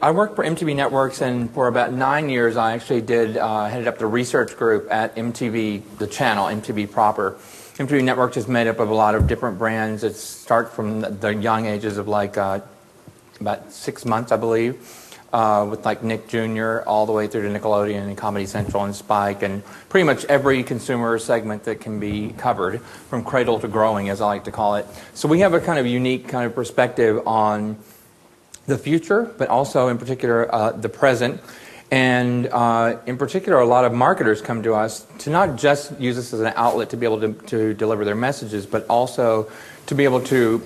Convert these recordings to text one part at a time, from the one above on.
I worked for MTV Networks, and for about 9 years, I actually headed up the research group at MTV, the channel, MTV proper. MTV Networks is made up of a lot of different brands. It starts from the young ages of like about 6 months, I believe, with like Nick Jr. all the way through to Nickelodeon and Comedy Central and Spike, and pretty much every consumer segment that can be covered, from cradle to growing, as I like to call it. So we have a kind of unique kind of perspective on the future, but also in particular the present. And in particular, a lot of marketers come to us to not just use us as an outlet to be able to deliver their messages, but also to be able to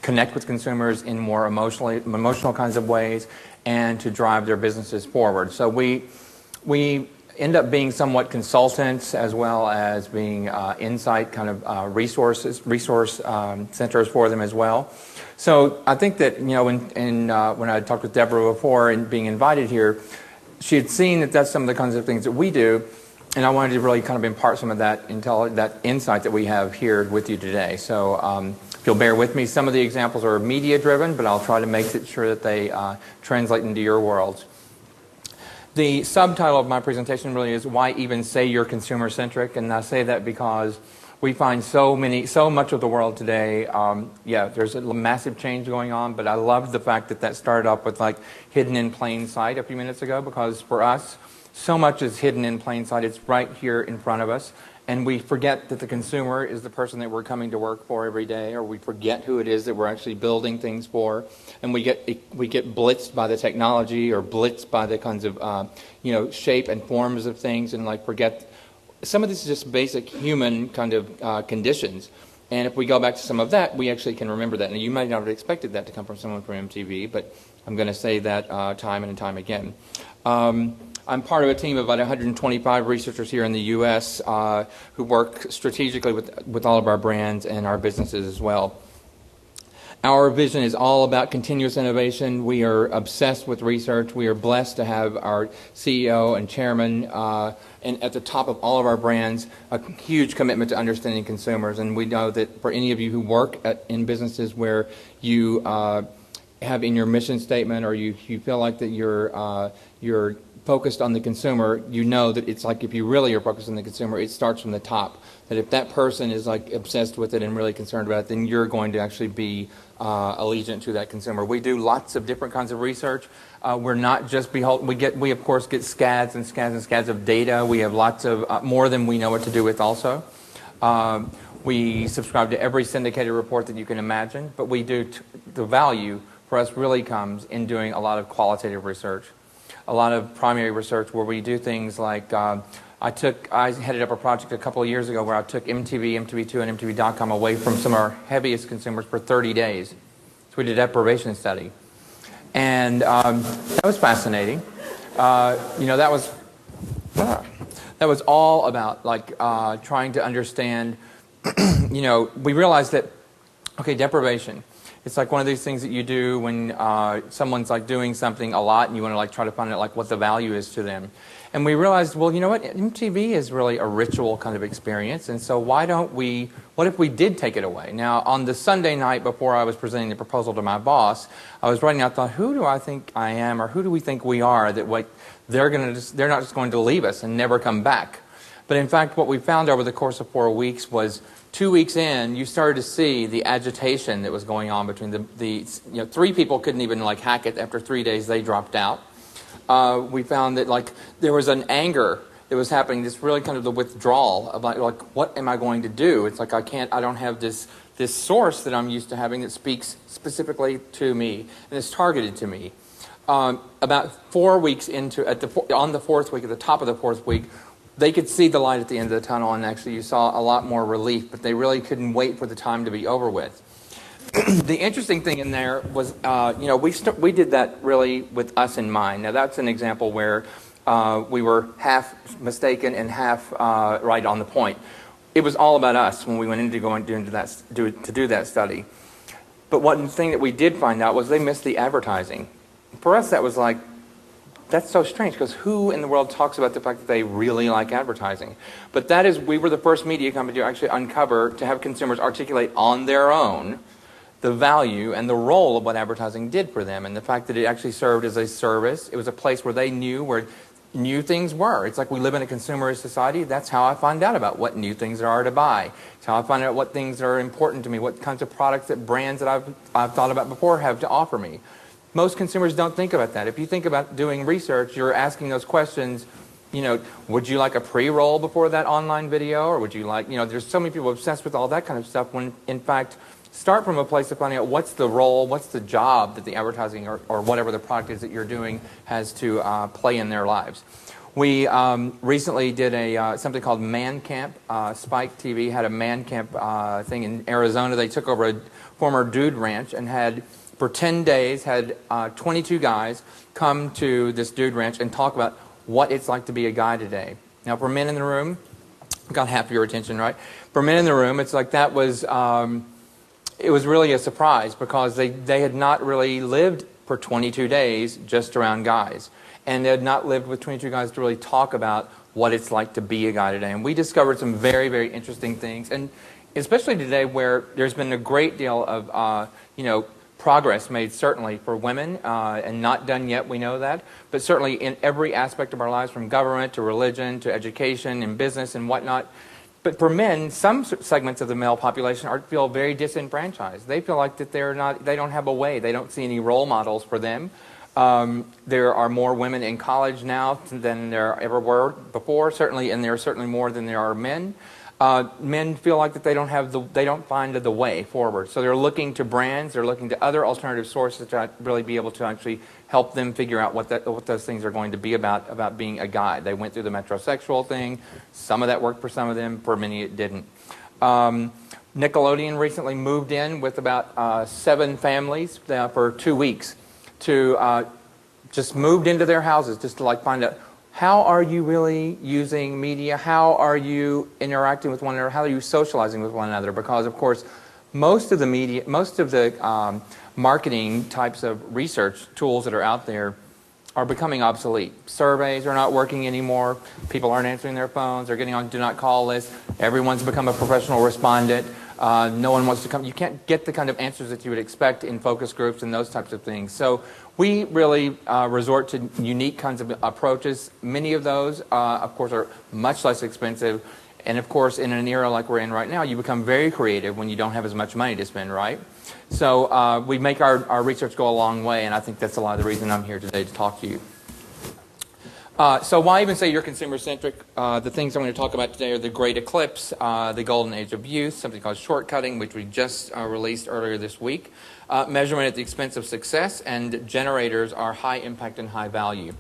connect with consumers in more emotional kinds of ways, and to drive their businesses forward. So we end up being somewhat consultants, as well as being insight kind of resource centers for them as well. So I think that, you know, when I talked with Deborah before and being invited here, she had seen that that's some of the kinds of things that we do, and I wanted to really kind of impart some of that insight that we have here with you today. So if you'll bear with me, some of the examples are media-driven, but I'll try to make sure that they translate into your worlds. The subtitle of my presentation really is, why even say you're consumer-centric? And I say that because we find so much of the world today, there's a massive change going on, but I love the fact that started off with like hidden in plain sight a few minutes ago, because for us, so much is hidden in plain sight. It's right here in front of us, and we forget that the consumer is the person that we're coming to work for every day, or we forget who it is that we're actually building things for, and we get blitzed by the technology, or blitzed by the kinds of shape and forms of things, and like forget. Some of this is just basic human kind of conditions. And if we go back to some of that, we actually can remember that. Now, you might not have expected that to come from someone from MTV, but I'm going to say that time and time again. I'm part of a team of about 125 researchers here in the U.S. Who work strategically with all of our brands and our businesses as well. Our vision is all about continuous innovation. We are obsessed with research. We are blessed to have our CEO and chairman and at the top of all of our brands, a huge commitment to understanding consumers. And we know that for any of you who work in businesses where you have in your mission statement, or you feel like that you're focused on the consumer, you know that it's like, if you really are focused on the consumer, it starts from the top. That if that person is like obsessed with it and really concerned about it, then you're going to actually be allegiant to that consumer. We do lots of different kinds of research. We're not just we of course get scads and scads and scads of data. We have lots of more than we know what to do with also. We subscribe to every syndicated report that you can imagine, but we do the value for us really comes in doing a lot of qualitative research, a lot of primary research where we do things like I headed up a project a couple of years ago where I took MTV, MTV2, and MTV.com away from some of our heaviest consumers for 30 days. So we did a deprivation study. And that was fascinating. That was all about like trying to understand, we realized that, okay, deprivation. It's like one of these things that you do when someone's like doing something a lot and you want to like try to find out like what the value is to them. And we realized, well, you know what, MTV is really a ritual kind of experience, and so what if we did take it away? Now, on the Sunday night before I was presenting the proposal to my boss, I was writing out, I thought, who do I think I am, or who do we think we are, that they're not just going to leave us and never come back. But in fact, what we found over the course of 4 weeks was 2 weeks in, you started to see the agitation that was going on between the 3 people couldn't even like hack it. After 3 days, they dropped out. We found that like there was an anger that was happening, this really kind of the withdrawal of like what am I going to do? It's like I don't have this source that I'm used to having that speaks specifically to me and is targeted to me. About 4 weeks into, on the 4th week, at the top of the 4th week, they could see the light at the end of the tunnel, and actually you saw a lot more relief, but they really couldn't wait for the time to be over with. The interesting thing in there was, we did that really with us in mind. Now that's an example where we were half mistaken and half right on the point. It was all about us when we went into to do that study. But one thing that we did find out was they missed the advertising. For us, that was like, that's so strange, because who in the world talks about the fact that they really like advertising? But we were the first media company to actually uncover, to have consumers articulate on their own the value and the role of what advertising did for them, and the fact that it actually served as a service. It was a place where they knew where new things were. It's like we live in a consumerist society. That's how I find out about what new things there are to buy. It's how I find out what things are important to me, what kinds of products that brands that I've thought about before have to offer me. Most consumers don't think about that. If you think about doing research, you're asking those questions, would you like a pre-roll before that online video, or would you like, there's so many people obsessed with all that kind of stuff when, in fact, start from a place of finding out what's the role, what's the job that the advertising or whatever the product is that you're doing has to play in their lives. We recently did something called Man Camp. Spike TV had a Man Camp thing in Arizona. They took over a former dude ranch and had, for 10 days, had 22 guys come to this dude ranch and talk about what it's like to be a guy today. Now, for men in the room, got half of your attention, right? For men in the room, it's like that was... it was really a surprise because they had not really lived for 22 days just around guys. And they had not lived with 22 guys to really talk about what it's like to be a guy today. And we discovered some very, very interesting things. And especially today where there's been a great deal of, progress made certainly for women, and not done yet, we know that. But certainly in every aspect of our lives, from government to religion to education and business and whatnot. But for men, some segments of the male population feel very disenfranchised. They feel like that they don't have a way. They don't see any role models for them. There are more women in college now than there ever were before, certainly, and there are certainly more than there are men. Men feel like that they don't find the way forward. So they're looking to brands, they're looking to other alternative sources to really be able to actually help them figure out what those things are going to be about being a guy. They went through the metrosexual thing. Some of that worked for some of them. For many, it didn't. Nickelodeon recently moved in with about 7 families for 2 weeks to just moved into their houses just to find out, how are you really using media? How are you interacting with one another? How are you socializing with one another? Because, of course, most of the marketing types of research tools that are out there are becoming obsolete. Surveys are not working anymore. People aren't answering their phones. They're getting on do not call lists. Everyone's become a professional respondent. No one wants to come. You can't get the kind of answers that you would expect in focus groups and those types of things. So we really resort to unique kinds of approaches. Many of those, of course, are much less expensive. And of course, in an era like we're in right now, you become very creative when you don't have as much money to spend, right? So we make our research go a long way, and I think that's a lot of the reason I'm here today to talk to you. So why even say you're consumer-centric? The things I'm going to talk about today are the Great Eclipse, the Golden Age of Youth, something called shortcutting, which we just released earlier this week, measurement at the expense of success, and generators are high impact and high value.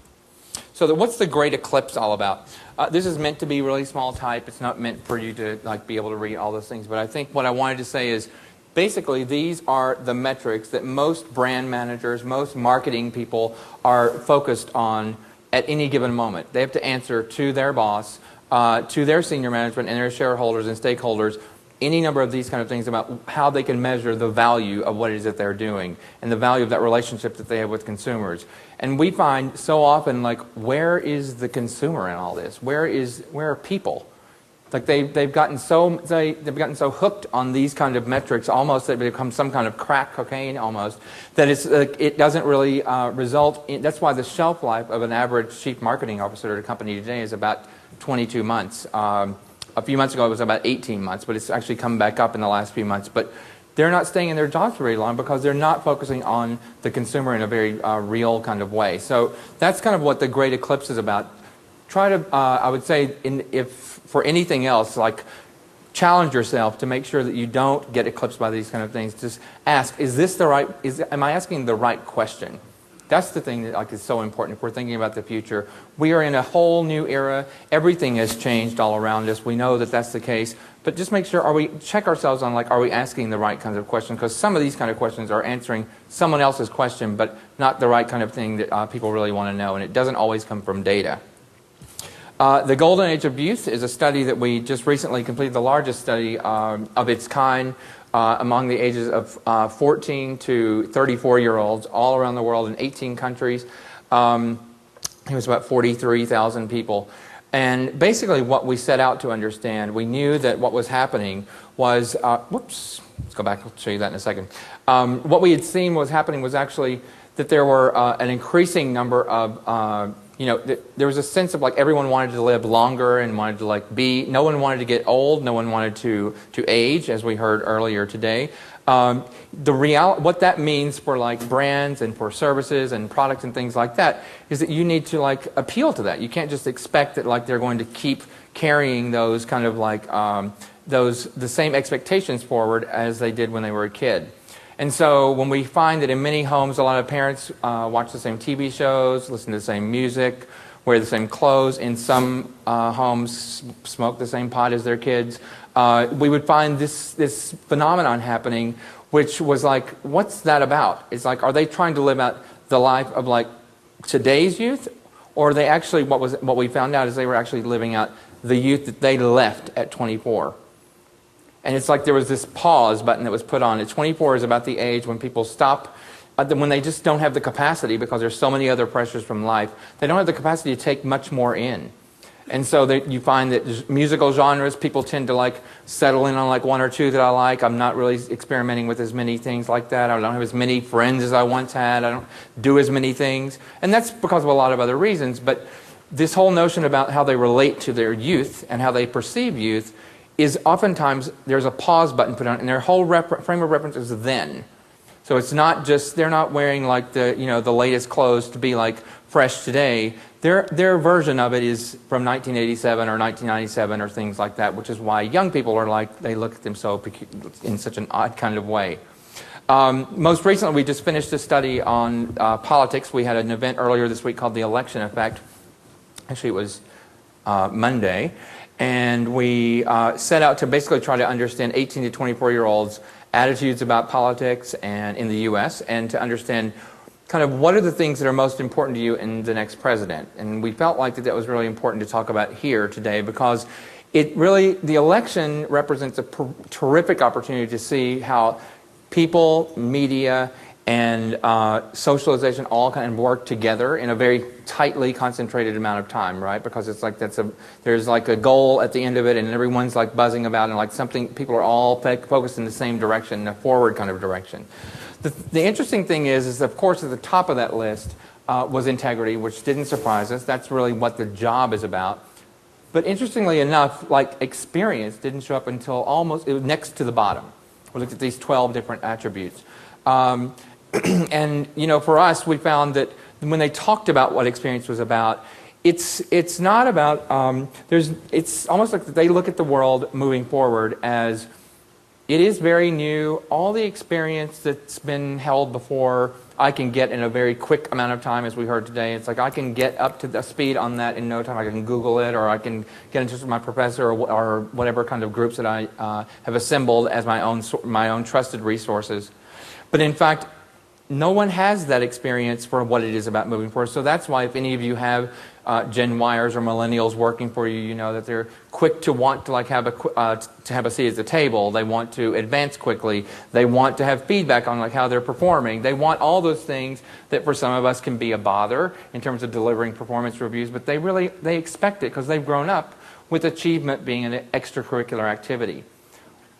So what's the Great Eclipse all about? This is meant to be really small type. It's not meant for you to be able to read all those things. But I think what I wanted to say is basically these are the metrics that most brand managers, most marketing people are focused on at any given moment. They have to answer to their boss, to their senior management and their shareholders and stakeholders any number of these kind of things about how they can measure the value of what it is that they're doing and the value of that relationship that they have with consumers. And we find so often, where is the consumer in all this? Where are people? They've gotten so hooked on these kind of metrics, almost that they become some kind of crack cocaine almost, that it doesn't really result in. That's why the shelf life of an average chief marketing officer at a company today is about 22 months. A few months ago it was about 18 months, but it's actually come back up in the last few months. But they're not staying in their jobs for very long because they're not focusing on the consumer in a very real kind of way. So that's kind of what the Great Eclipse is about. Try to, I would say, if for anything else, challenge yourself to make sure that you don't get eclipsed by these kind of things. Just ask, am I asking the right question? That's the thing that is so important if we're thinking about the future. We are in a whole new era. Everything has changed all around us. We know that that's the case. But just make sure, check ourselves on, are we asking the right kinds of questions? Because some of these kind of questions are answering someone else's question, but not the right kind of thing that people really want to know. And it doesn't always come from data. The Golden Age of Youth is a study that we just recently completed, the largest study of its kind among the ages of 14 to 34-year-olds all around the world in 18 countries. It was about 43,000 people. And basically what we set out to understand, we knew that what was happening was, let's go back, I'll show you that in a second. What we had seen was happening was actually that there were an increasing number of, there was a sense of like everyone wanted to live longer and wanted to like no one wanted to get old, no one wanted to age, as we heard earlier today. What that means for like brands and for services and products and things like that is that you need to like appeal to that. You can't just expect that like they're going to keep carrying those kind of like the same expectations forward as they did when they were a kid. And so when we find that in many homes a lot of parents watch the same TV shows, listen to the same music, wear the same clothes, in some homes smoke the same pot as their kids, we would find this phenomenon happening, which was like, what's that about? It's like, are they trying to live out the life of like today's youth, or are they actually, what we found out is they were actually living out the youth that they left at 24. And it's like there was this pause button that was put on. At 24 is about the age when people stop, when they just don't have the capacity, because there's so many other pressures from life, they don't have the capacity to take much more in. And so you find that musical genres, people tend to like settle in on like one or two that I like. I'm not really experimenting with as many things like that. I don't have as many friends as I once had. I don't do as many things. And that's because of a lot of other reasons. But this whole notion about how they relate to their youth and how they perceive youth is oftentimes there's a pause button put on, and their whole frame of reference is then. So it's not just, they're not wearing like the latest clothes to be like fresh today. Their version of it is from 1987 or 1997 or things like that, which is why young people are like, they look at them so in such an odd kind of way. Most recently, we just finished a study on politics. We had an event earlier this week called the Election Effect. Actually, it was Monday. And we set out to basically try to understand 18 to 24-year-olds' attitudes about politics and in the U.S. and to understand kind of what are the things that are most important to you in the next president. And we felt like that was really important to talk about here today, because the election represents a terrific opportunity to see how people, media, and socialization all kind of work together in a very tightly concentrated amount of time, right? Because it's like there's like a goal at the end of it, and everyone's like buzzing about it, and like something, people are all focused in the same direction, a forward kind of direction. The interesting thing is of course at the top of that list was integrity, which didn't surprise us. That's really what the job is about. But interestingly enough, like experience didn't show up until almost, it was next to the bottom. We looked at these 12 different attributes. And for us, we found that when they talked about what experience was about, it's not about it's almost like they look at the world moving forward as it is very new. All the experience that's been held before, I can get in a very quick amount of time, as we heard today. It's like I can get up to the speed on that in no time. I can Google it, or I can get in touch with my professor, or whatever kind of groups that I have assembled as my own trusted resources. But in fact, no one has that experience for what it is about moving forward. So that's why if any of you have Gen Yers or millennials working for you, you know that they're quick to want to like have a seat at the table. They want to advance quickly. They want to have feedback on like how they're performing. They want all those things that for some of us can be a bother in terms of delivering performance reviews. But they expect it because they've grown up with achievement being an extracurricular activity.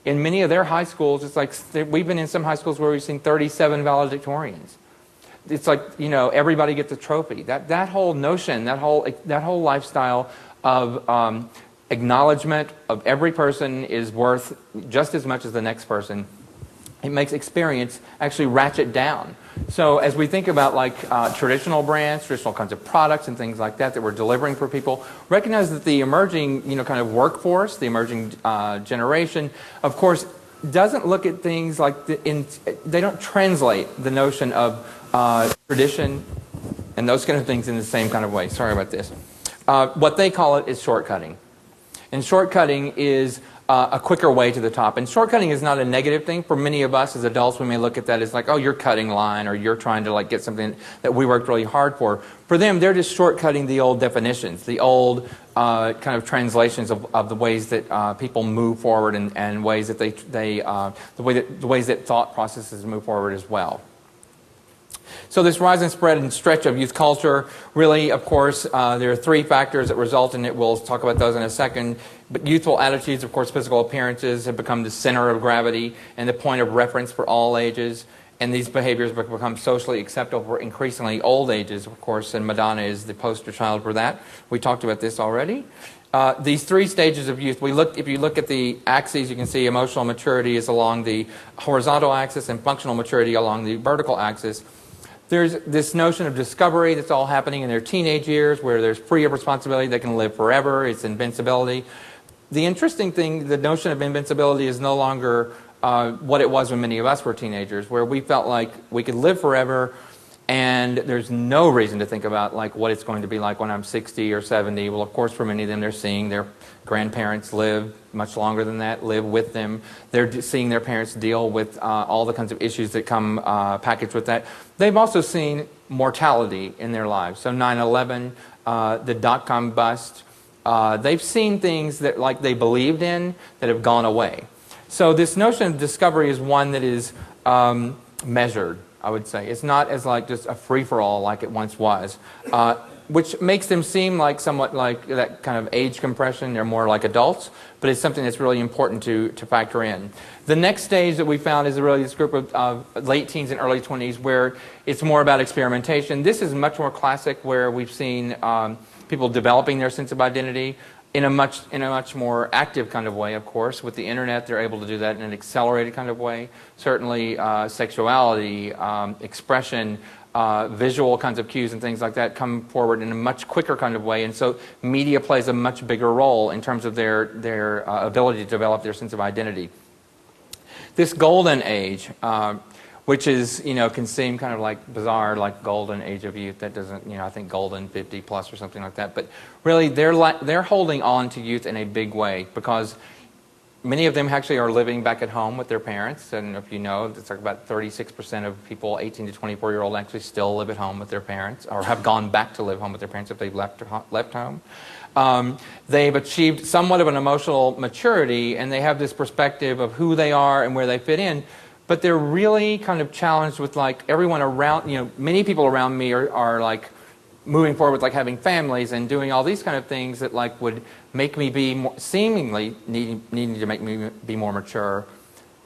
In many of their high schools, it's like we've been in some high schools where we've seen 37 valedictorians. It's like, everybody gets a trophy. That whole notion, that whole lifestyle of acknowledgement of every person is worth just as much as the next person, it makes experience actually ratchet down. So as we think about like traditional brands, traditional kinds of products and things like that we're delivering for people, recognize that the emerging kind of workforce, the emerging generation, of course, doesn't look at things like they don't translate the notion of tradition and those kind of things in the same kind of way. Sorry about this. What they call it is shortcutting. And shortcutting is a quicker way to the top. And shortcutting is not a negative thing. For many of us as adults, we may look at that as like, oh, you're cutting line, or you're trying to like get something that we worked really hard for. For them, they're just shortcutting the old definitions, the old kind of translations of the ways that people move forward and ways that the ways that thought processes move forward as well. So this rise and spread and stretch of youth culture, really, of course, there are three factors that result in it. We'll talk about those in a second. But youthful attitudes, of course, physical appearances have become the center of gravity and the point of reference for all ages. And these behaviors become socially acceptable for increasingly old ages, of course, and Madonna is the poster child for that. We talked about this already. These three stages of youth, if you look at the axes, you can see emotional maturity is along the horizontal axis and functional maturity along the vertical axis. There's this notion of discovery that's all happening in their teenage years where there's free of responsibility, they can live forever, it's invincibility. The interesting thing, the notion of invincibility is no longer what it was when many of us were teenagers, where we felt like we could live forever and there's no reason to think about like what it's going to be like when I'm 60 or 70. Well, of course, for many of them, they're seeing their grandparents live much longer than that, live with them. They're seeing their parents deal with all the kinds of issues that come packaged with that. They've also seen mortality in their lives. So 9/11, the dot-com bust, they've seen things that like they believed in that have gone away. So this notion of discovery is one that is measured, I would say. It's not as like just a free-for-all like it once was, which makes them seem like somewhat like that kind of age compression. They're more like adults, but it's something that's really important to factor in. The next stage that we found is really this group of late teens and early 20s where it's more about experimentation. This is much more classic where we've seen people developing their sense of identity in a much more active kind of way, of course. With the internet, they're able to do that in an accelerated kind of way. Certainly sexuality, expression, visual kinds of cues and things like that come forward in a much quicker kind of way. And so media plays a much bigger role in terms of their ability to develop their sense of identity. This golden age, which is, can seem kind of like bizarre, like golden age of youth. That doesn't, I think golden 50 plus or something like that. But really, they're holding on to youth in a big way because many of them actually are living back at home with their parents. And if you know, it's like about 36% of people 18 to 24-year-old actually still live at home with their parents or have gone back to live home with their parents if they've left home. They've achieved somewhat of an emotional maturity and they have this perspective of who they are and where they fit in. But they're really kind of challenged with like everyone around, many people around me are like moving forward with like having families and doing all these kind of things that like would make me be more, seemingly needing to make me be more mature.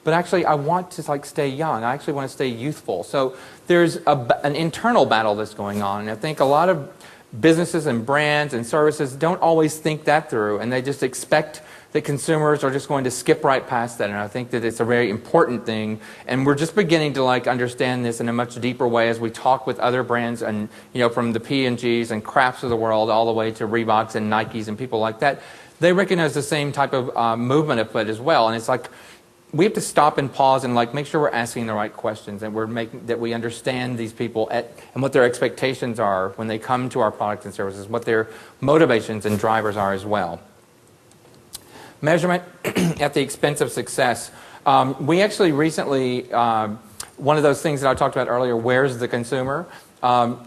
But actually I want to like stay young. I actually want to stay youthful. So there's an internal battle that's going on. And I think a lot of businesses and brands and services don't always think that through and they just expect that consumers are just going to skip right past that, and I think that it's a very important thing, and we're just beginning to like understand this in a much deeper way as we talk with other brands, and from the P&Gs and Crafts of the world all the way to Reeboks and Nikes and people like that. They recognize the same type of movement afoot as well, and it's like we have to stop and pause and like make sure we're asking the right questions and that we understand these people and what their expectations are when they come to our products and services, what their motivations and drivers are as well. Measurement at the expense of success. We actually recently, one of those things that I talked about earlier, where's the consumer? We're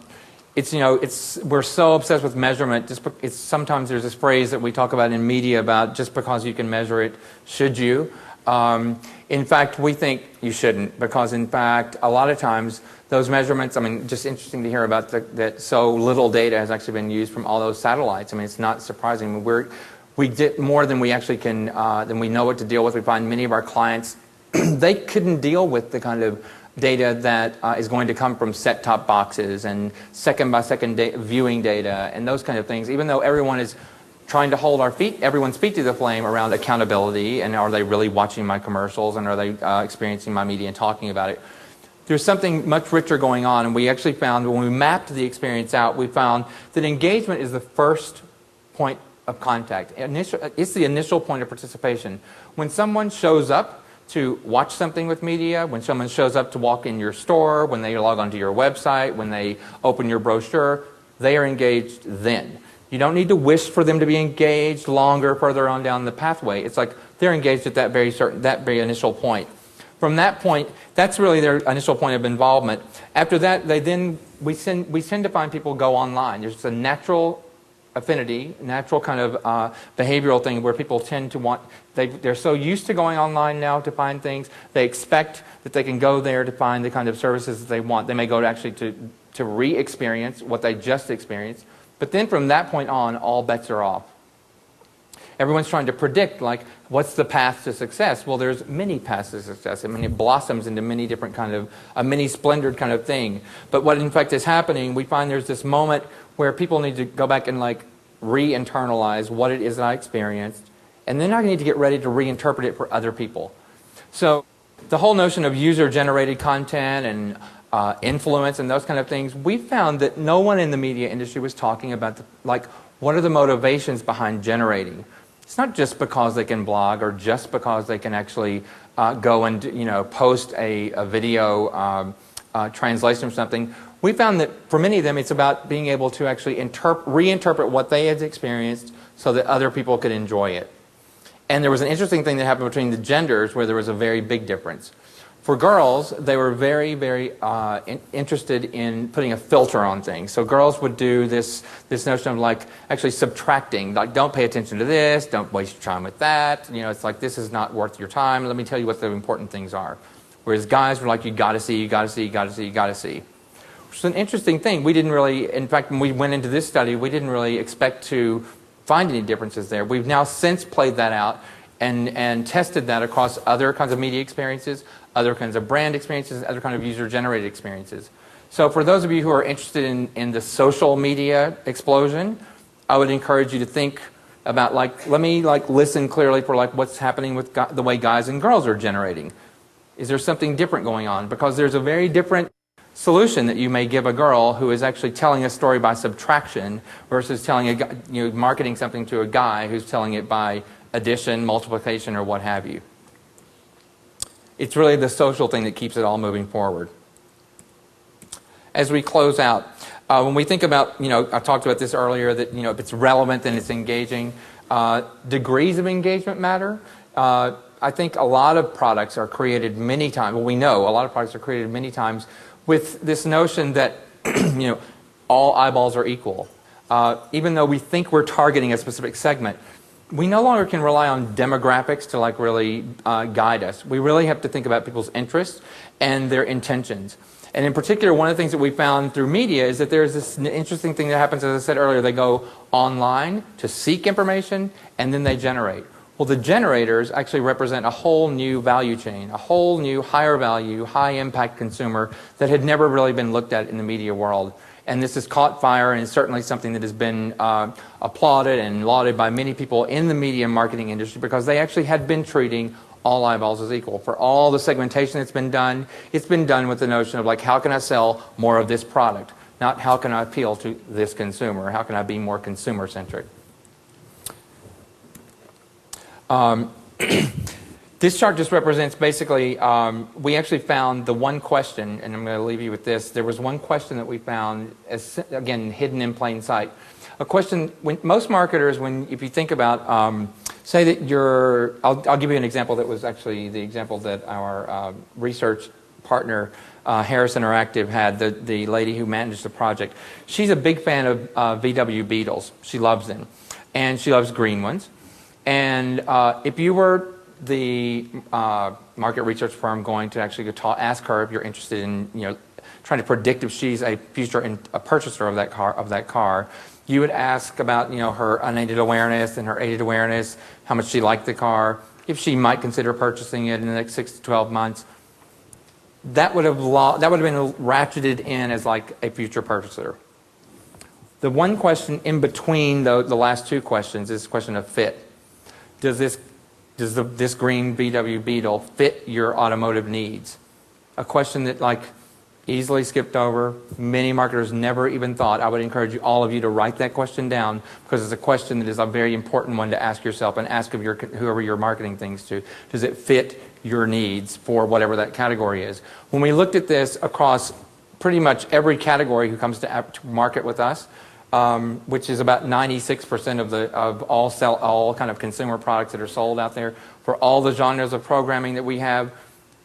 so obsessed with measurement. Sometimes there's this phrase that we talk about in media about just because you can measure it, should you? In fact, we think you shouldn't because, in fact, a lot of times those measurements, just interesting to hear about that so little data has actually been used from all those satellites. It's not surprising. We get more than we actually can, than we know what to deal with. We find many of our clients, they couldn't deal with the kind of data that is going to come from set-top boxes and second-by-second viewing data and those kind of things, even though everyone is trying to hold everyone's feet to the flame around accountability and are they really watching my commercials and are they experiencing my media and talking about it. There's something much richer going on, and we actually found when we mapped the experience out, we found that engagement is the first point of contact. It's the initial point of participation. When someone shows up to watch something with media, when someone shows up to walk in your store, when they log onto your website, when they open your brochure, they are engaged then. You don't need to wish for them to be engaged longer, further on down the pathway. It's like they're engaged at that very initial point. From that point, that's really their initial point of involvement. After that, we tend to find people go online. There's a natural affinity, natural kind of behavioral thing where people tend to want, they're so used to going online now to find things, they expect that they can go there to find the kind of services that they want. They may go to actually to re-experience what they just experienced, but then from that point on, all bets are off. Everyone's trying to predict, like, what's the path to success? Well, there's many paths to success. I mean, it blossoms into many different kind of, a many splendored kind of thing. But what in fact is happening, we find there's this moment where people need to go back and like re-internalize what it is that I experienced, and then I need to get ready to reinterpret it for other people. So the whole notion of user-generated content and influence and those kind of things, we found that no one in the media industry was talking about, like, what are the motivations behind generating? It's not just because they can blog or just because they can actually go and post a video translation of something. We found that for many of them it's about being able to actually reinterpret what they had experienced so that other people could enjoy it. And there was an interesting thing that happened between the genders where there was a very big difference. For girls, they were very, very interested in putting a filter on things. So girls would do this notion of like actually subtracting, like don't pay attention to this, don't waste your time with that. It's like this is not worth your time. Let me tell you what the important things are. Whereas guys were like, you got to see, you got to see, you got to see, you got to see. Which is an interesting thing. We didn't really, in fact, when we went into this study, we didn't really expect to find any differences there. We've now since played that out and tested that across other kinds of media experiences, other kinds of brand experiences, other kind of user-generated experiences. So for those of you who are interested in the social media explosion, I would encourage you to think about, like, let me like listen clearly for like what's happening with the way guys and girls are generating. Is there something different going on? Because there's a very different solution that you may give a girl who is actually telling a story by subtraction versus telling a guy, marketing something to a guy who's telling it by addition, multiplication, or what have you. It's really the social thing that keeps it all moving forward. As we close out, when we think about, I talked about this earlier, that, if it's relevant, then it's engaging. Degrees of engagement matter. I think a lot of products are created many times, well, we know a lot of products are created many times with this notion that, all eyeballs are equal. Even though we think we're targeting a specific segment, we no longer can rely on demographics to like really guide us. We really have to think about people's interests and their intentions. And in particular, one of the things that we found through media is that there's this interesting thing that happens, as I said earlier, they go online to seek information and then they generate. Well, the generators actually represent a whole new value chain, a whole new higher value, high impact consumer that had never really been looked at in the media world. And this has caught fire, and it's certainly something that has been applauded and lauded by many people in the media and marketing industry because they actually had been treating all eyeballs as equal. For all the segmentation that's been done, it's been done with the notion of like, how can I sell more of this product? Not how can I appeal to this consumer? How can I be more consumer-centric? This chart just represents basically, we actually found the one question, and I'm going to leave you with this. There was one question that we found, as, again, hidden in plain sight. A question, when most marketers, if you think about, say that you're, I'll give you an example that was actually the example that our research partner, Harris Interactive, had, the lady who managed the project. She's a big fan of VW Beetles. She loves them. And she loves green ones. And if you were the market research firm going to actually ask her if you're interested in trying to predict if she's a future purchaser of that car, you would ask about her unaided awareness and her aided awareness, how much she liked the car, if she might consider purchasing it in the next 6 to 12 months. That would have been ratcheted in as like a future purchaser. The one question in between the last two questions is the question of fit. Does this green VW Beetle fit your automotive needs? A question that like easily skipped over. Many marketers never even thought. I would encourage all of you to write that question down because it's a question that is a very important one to ask yourself and ask of whoever you're marketing things to. Does it fit your needs for whatever that category is? When we looked at this across pretty much every category who comes to market with us, which is about 96% of all kind of consumer products that are sold out there, for all the genres of programming that we have,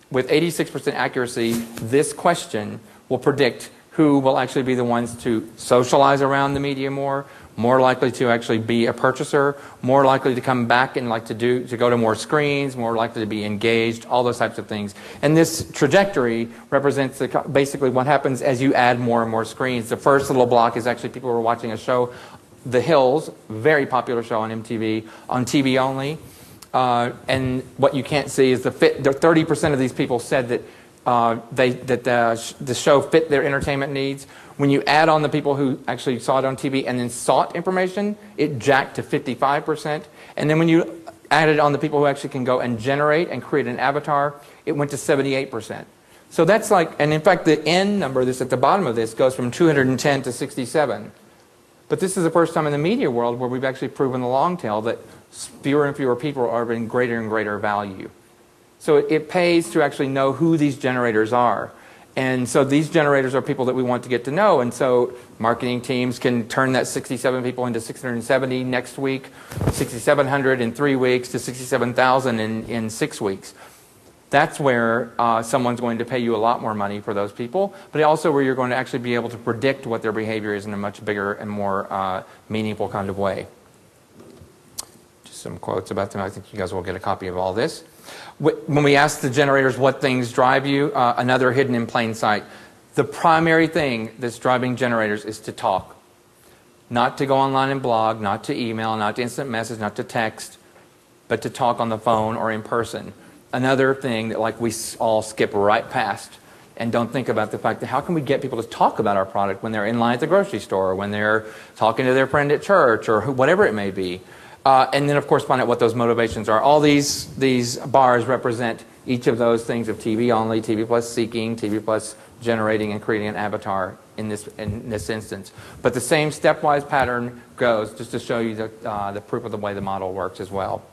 with 86% accuracy, this question will predict who will actually be the ones to socialize around the media more, more likely to actually be a purchaser, more likely to come back and like to go to more screens, more likely to be engaged, all those types of things. And this trajectory represents basically what happens as you add more and more screens. The first little block is actually people who are watching a show, The Hills, very popular show on MTV, on TV only. And what you can't see is the 30% of these people said that the show fit their entertainment needs. When you add on the people who actually saw it on TV and then sought information, it jacked to 55%. And then when you added on the people who actually can go and generate and create an avatar, it went to 78%. So that's like, and in fact the N number that's at the bottom of this goes from 210 to 67. But this is the first time in the media world where we've actually proven the long tail that fewer and fewer people are in greater and greater value. So it pays to actually know who these generators are. And so these generators are people that we want to get to know. And so marketing teams can turn that 67 people into 670 next week, 6,700 in 3 weeks, to 67,000 in 6 weeks. That's where someone's going to pay you a lot more money for those people, but also where you're going to actually be able to predict what their behavior is in a much bigger and more meaningful kind of way. Just some quotes about them. I think you guys will get a copy of all this. When we ask the generators what things drive you, another hidden in plain sight. The primary thing that's driving generators is to talk. Not to go online and blog, not to email, not to instant message, not to text, but to talk on the phone or in person. Another thing that like we all skip right past and don't think about the fact that how can we get people to talk about our product when they're in line at the grocery store, when they're talking to their friend at church, or whatever it may be. And then, of course, find out what those motivations are. All these bars represent each of those things of TV only, TV plus seeking, TV plus generating and creating an avatar in this instance. But the same stepwise pattern goes just to show you the proof of the way the model works as well.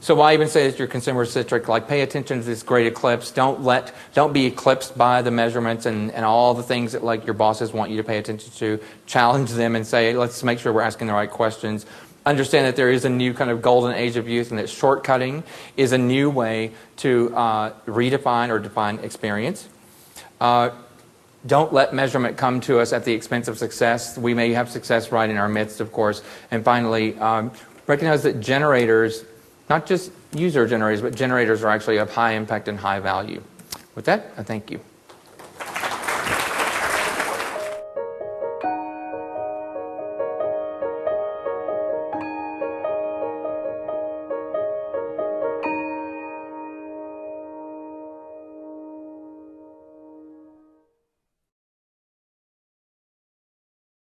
So why even say that you're consumer centric? Like, pay attention to this great eclipse. Don't be eclipsed by the measurements and all the things that like your bosses want you to pay attention to. Challenge them and say, let's make sure we're asking the right questions. Understand that there is a new kind of golden age of youth, and that shortcutting is a new way to redefine or define experience. Don't let measurement come to us at the expense of success. We may have success right in our midst, of course. And finally, recognize that generators, not just user generators, but generators are actually of high impact and high value. With that, I thank you.